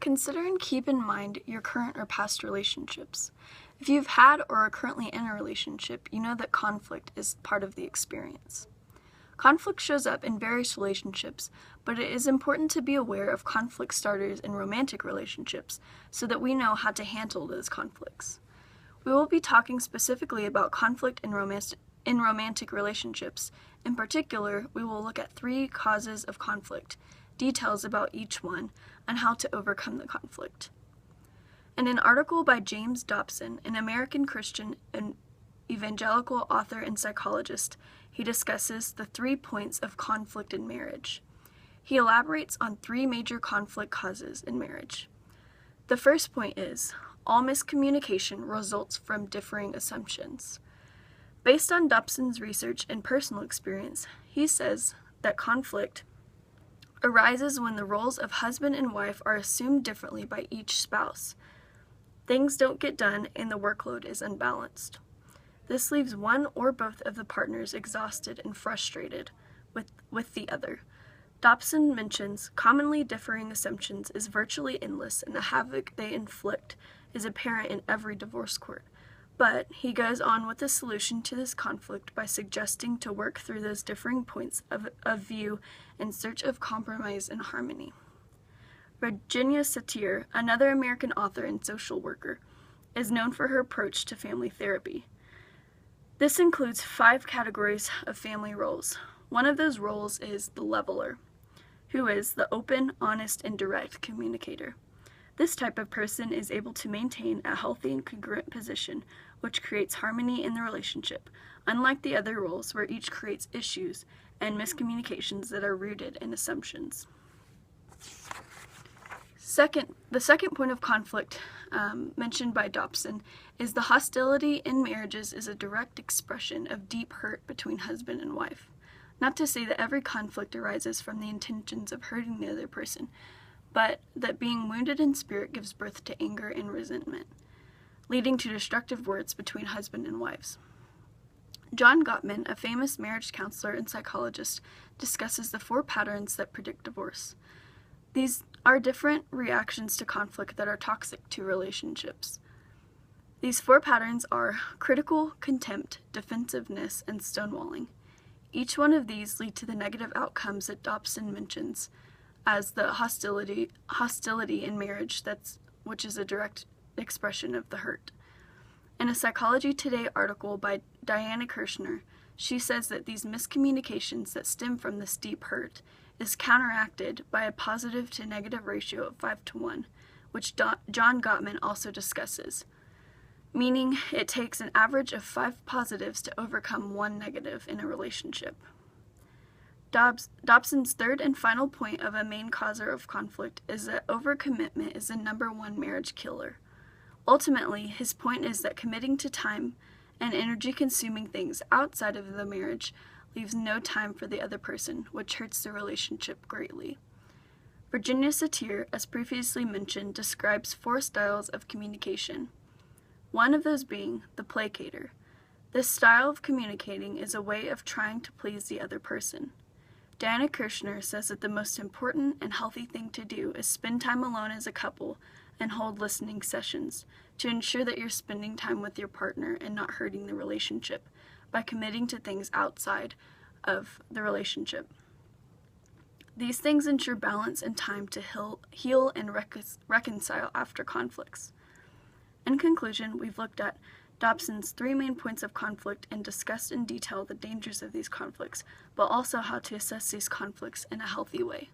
Consider and keep in mind your current or past relationships. If you've had or are currently in a relationship, you know that conflict is part of the experience. Conflict shows up in various relationships, but it is important to be aware of conflict starters in romantic relationships so that we know how to handle those conflicts. We will be talking specifically about conflict in romantic relationships. In particular, we will look at 3 causes of conflict, details about each one, and how to overcome the conflict. In an article by James Dobson, an American Christian and evangelical author and psychologist, he discusses the 3 points of conflict in marriage. He elaborates on 3 major conflict causes in marriage. The first point is, all miscommunication results from differing assumptions. Based on Dobson's research and personal experience, he says that conflict arises when the roles of husband and wife are assumed differently by each spouse. Things don't get done and the workload is unbalanced. This leaves one or both of the partners exhausted and frustrated with the other. Dobson mentions commonly differing assumptions is virtually endless, and the havoc they inflict is apparent in every divorce court. But he goes on with a solution to this conflict by suggesting to work through those differing points of view in search of compromise and harmony. Virginia Satir, another American author and social worker, is known for her approach to family therapy. This includes 5 categories of family roles. One of those roles is the leveler, who is the open, honest, and direct communicator. This type of person is able to maintain a healthy and congruent position, which creates harmony in the relationship, unlike the other roles where each creates issues and miscommunications that are rooted in assumptions. The second point of conflict mentioned by Dobson is the hostility in marriages is a direct expression of deep hurt between husband and wife. Not to say that every conflict arises from the intentions of hurting the other person, but that being wounded in spirit gives birth to anger and resentment, leading to destructive words between husband and wives. John Gottman, a famous marriage counselor and psychologist, discusses the 4 patterns that predict divorce. These are different reactions to conflict that are toxic to relationships. These 4 patterns are critical, contempt, defensiveness, and stonewalling. Each one of these lead to the negative outcomes that Dobson mentions as the hostility in marriage, which is a direct expression of the hurt. In a Psychology Today article by Diana Kirshner, she says that these miscommunications that stem from this deep hurt is counteracted by a positive to negative ratio of 5-to-1, which John Gottman also discusses, meaning it takes an average of 5 positives to overcome 1 negative in a relationship. Dobson's third and final point of a main causer of conflict is that overcommitment is the #1 marriage killer. Ultimately, his point is that committing to time and energy-consuming things outside of the marriage leaves no time for the other person, which hurts the relationship greatly. Virginia Satir, as previously mentioned, describes 4 styles of communication. One of those being the placator. This style of communicating is a way of trying to please the other person. Diana Kirshner says that the most important and healthy thing to do is spend time alone as a couple and hold listening sessions to ensure that you're spending time with your partner and not hurting the relationship by committing to things outside of the relationship. These things ensure balance and time to heal and reconcile after conflicts. In conclusion, we've looked at Dobson's 3 main points of conflict and discussed in detail the dangers of these conflicts, but also how to assess these conflicts in a healthy way.